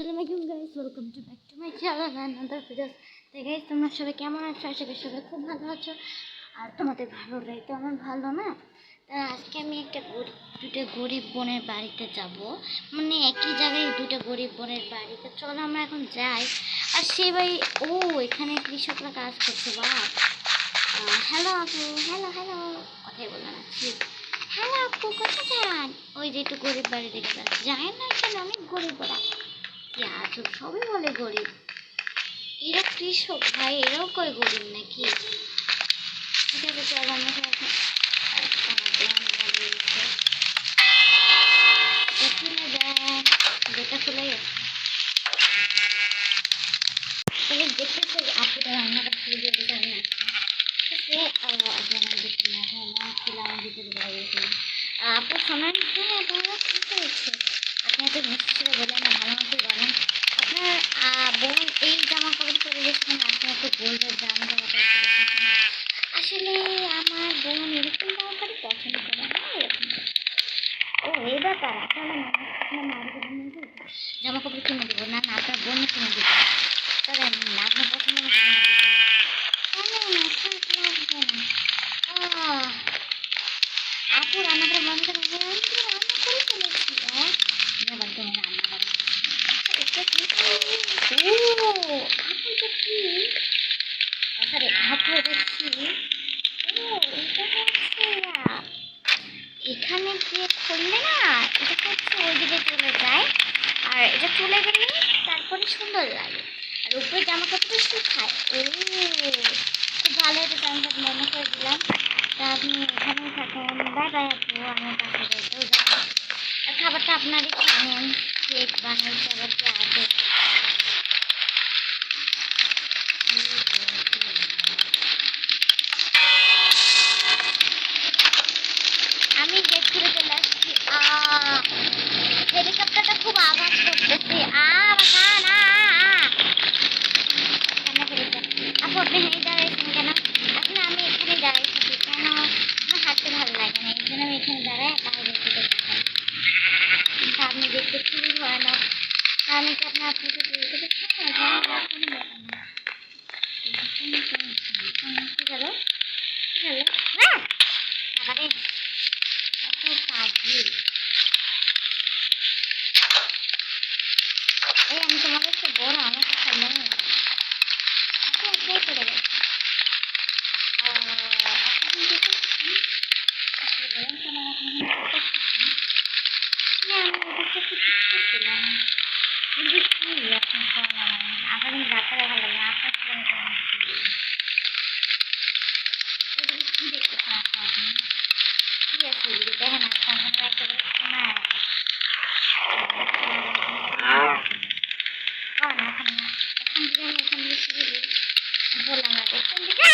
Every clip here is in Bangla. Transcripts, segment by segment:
আসসালামাইকুম guys, welcome to back to my channel another videos. তো গাইস, তোমরা সবাই কেমন আছো? আশা করি সবাই খুব ভালো আছো। আর তোমাদের ভালো রয়ে তো আমার ভালো না। তা আজকে আমি দুটো গরিব বোনের বাড়িতে যাব, মানে একই জায়গায় দুটো গরিব বোনের বাড়িতে। চলো আমরা এখন যাই। আর সে ভাই, ও এখানে কৃষকরা কাজ করছে। বা হ্যালো আপু, হ্যালো হ্যালো, কথাই বললাম না। হ্যালো আপু, কোথায় যান? ওই যে একটু গরিব বাড়ি দেখে যাচ্ছে, যায় না কেন? অনেক গরিব ওরা। কি আজব, সবই বলে গরিব। এরা কৃষক ভাই, এরাও কয় গরিব নাকি? ঠিক আছে, চল আমরা সবাই খুলে দেন, যেটা খুলে গেছে। তবে দেখতেছে আপুটা রান্না করতে শুরু করে আমি আপু শোনেন, হ্যাঁ আপনারা কি করেছে? আপনি এত মিষ্টি ছিল বলে না, ভালো মতো বলেন। আপনার বোন এই জামা কাপড় পরে গেছিলেন, আপনি এত গোল্ডের জামা কাপড় আসলে আমার বোন এরকম জামা কাপড় পছন্দ করে না, এরকম। ও এই ব্যাপার, আপনার মায়ের জামা কাপড় কিনে দেবো না? না, আপনার বোন কিনে দেবো। তবে না, আপনার পছন্দ মতো কিনে দেবো। আপু রান্না করে মন করে রান্না করে ফেলেছি। এবার তুমি রান্না করো। এটা কি? ও আপু, এটা কি? সরি আপু, এটা কি? ও এটা হচ্ছে এখানে গিয়ে খুললে না, এটা হচ্ছে ওইদিকে চলে যায়। আর এটা চলে গেলে তারপরে সুন্দর লাগে। আর উপরে জামা কাপড় শুকায়। ও খুব ভালো, এটা জামা কাপড় মনে করে দিলাম। তা আপনি এখানেই থাকেন। বাই বাই আপু, আমার পাশে যাইতেও যাবো। আর খাবারটা আপনারই খাবেন। কেক বানাইছে আবার কি আছে? আমি গেট খুলে চলে আসছি। হেলিকপ্টারটা খুব আওয়াজ করতেছে। আপু আপনি হেঁটে দাঁড়াইছেন কেন? আসলে আমি এখানে দাঁড়াই থাকি, কেন আমার হাঁটতে ভালো লাগে না, এই জন্য আমি এখানে দাঁড়াই বাইরের দিকে তাকাই। কিন্তু আপনি দেখতে খুবই ভয়ানক। আমি কি আপনাকে বলতে দেখছি না? কোনো ব্যাপার না। কি গেল? কি গেল? বাবারে, এত কাজে। এই আমি তোমাদের তো বড়, আমার তো সামনে পড়ে গেছে। আপনি কি করতেছেন? আসলে বলেন তো, আমার আপনি কি করতেছেন? না, আমি ওদেরকে তো দেখতেছিলাম। কিন্তু কি এখন করা? আবার আমি রাতে দেখা লাগে আপনার কি দেখতেছেন আপনি? কি আছে এদিকে দেখেন, আপনার একেবারে শোনা না, এখন না, এখন যদি আমি এখান থেকে শুরু করি, বললাম না দেখছেন দিকে।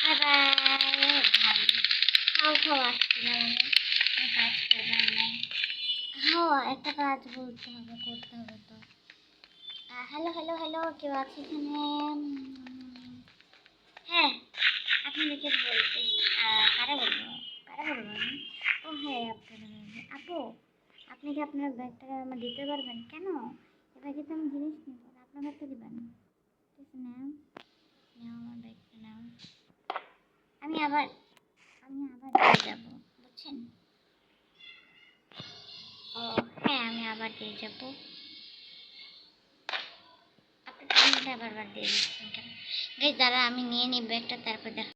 বাই বাই ভাই, খাওয়া আসছিলাম আমি, কাজ করবার নাই। একটা কাজ বলতে হবে, করতে হবে তো। হ্যালো হ্যালো হ্যালো, কেউ আছে এখানে? হ্যাঁ, আপনাদেরকে বলতে কারা বলবো, কারা বলবো আমি? ও হ্যাঁ, আপনারা আপু, আপনি কি আপনার ব্যাগটা আমার দিতে পারবেন? কেন? এ ব্যাগে তো আমি জিনিস নিব, আপনার ব্যাগটা দিবেন? ঠিক আছে, নাও নাও, আমার ব্যাগটা নাও। আমি আবার দিয়ে যাবো, বুঝছেন? ও হ্যাঁ, আমি আবার দিয়ে যাবো। আপনি টাইমটা বারবার দিয়ে দিচ্ছেন কেন? গাইস দাঁড়া, আমি নিয়ে নিই ব্যাগটা, তারপর দেখ।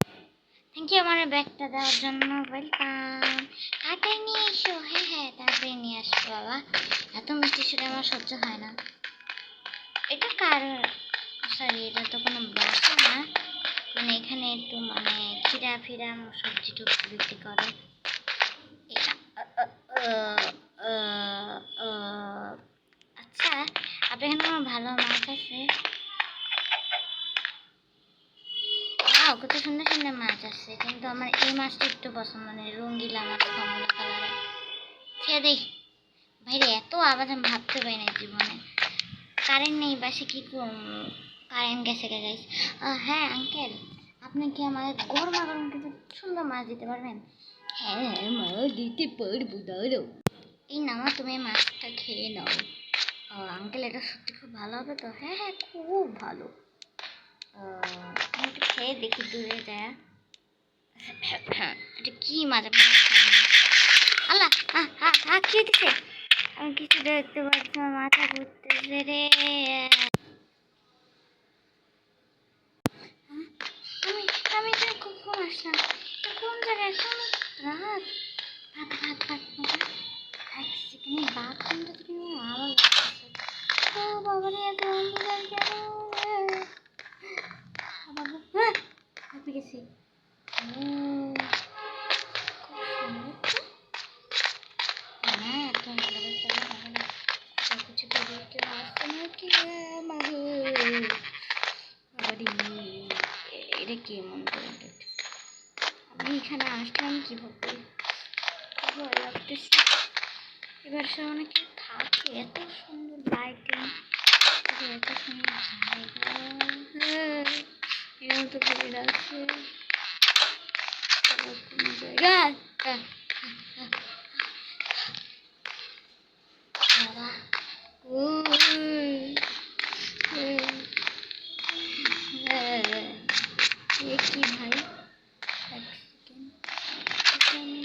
থ্যাংক ইউ আমার ব্যাগটা দেওয়ার জন্য, ওয়েলকাম। তাড়াতাড়ি নিয়ে এসো। হ্যাঁ হ্যাঁ, তাড়াতাড়ি নিয়ে আসবো বাবা, এত মিষ্টি সেটা আমার সহ্য হয় না। এটা কার? সরি, এটা তো কোনো বাসা না, মানে এখানে একটু মানে খিরা ফিরা সবজি টুকু বিক্রি করে। এটা আচ্ছা, আপনার এখানে আমার ভালো মাছ আছে? কত সুন্দর সুন্দর মাছ আছে, কিন্তু আমার এই মাছটা একটু পছন্দ নেই, রঙ্গিলা মাছ, কমলা কালারের। খেয়ে দেই। ভাইরে এত আওয়াজ আমি ভাবতে পারি না জীবনে। কারেন্ট নেই বাসে, কি কারেন্ট গেছে গে গাইস। হ্যাঁ আঙ্কেল, আপনি কি আমাকে গরমা গরম কিন্তু সুন্দর মাছ দিতে পারবেন? হ্যাঁ মা, দিতে পারবো, দাঁড়াও। এই নাও, তুমি মাছটা খেয়ে নাও। আঙ্কেল এটা সত্যি খুব ভালো হবে তো? হ্যাঁ হ্যাঁ, খুব ভালো। আমি একটু খেয়ে দেখি দূরে যায়। এটা কি মাজা আল্লাহ, কি দিছে? আমি কিছু দেখতে পাচ্ছি না, মাথা ঘুরতেছে রে। আমি আমি এখানে কখন আসলাম? কোন জায়গায়? কোন রাত? ভাত ভাত ভাত ভাত এক সেকেন্ড, বাথরুমটা থেকে আবার লাগতেছে। ও বাবা রে, এত অন্ধকার কেন? বাবা, আমি গেছি। খুব সুন্দর তো। না, এত অন্ধকারে চলা হবে না। কিছু করে কেউ আসছে নাকি? মাগো বাবারি, এটা কি এমন করে? আমি এখানে আসলাম কিভাবে? খুব ভয় লাগতেছে। এবার সে অনেকে থাকে, এত সুন্দর লাইটিং, এত সুন্দর জায়গা। এরকম তো ভিড় আছে কোন জায়গায়? বাবা, এ কি ভাই? এক সেকেন্ড,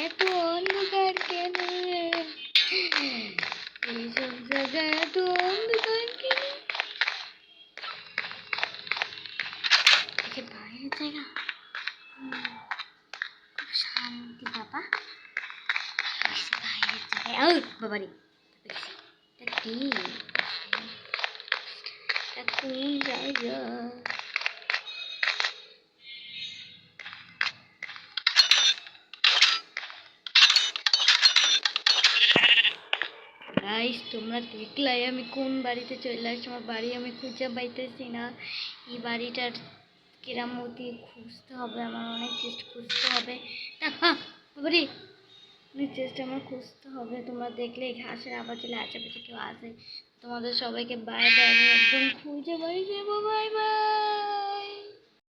এত অন্ধকার কেন? এইসব জায়গায় এত অন্ধকার কেন? বাইরের জায়গা, খুব শান্তি বাবা। বাইরের জায়গায় বাবারি, এটা কি? এটা কোন জায়গা? গাইস, তোমরা দেখলাই আমি কোন বাড়িতে চলে আসছি। আমার বাড়ি আমি খুঁজে পাইতেছি না। এই বাড়িটার কেরামতি খুঁজতে হবে, আমার অনেক চেষ্টা খুঁজতে হবে। বাবারি, অনেক চেষ্টা আমার খুঁজতে হবে। তোমরা দেখলে এই ঘাসের আবার চলে আশেপাশে কেউ আসে। তোমাদের সবাইকে বাই বাই, আমি একদম খুঁজে বাড়ি যাবো। Bye bye.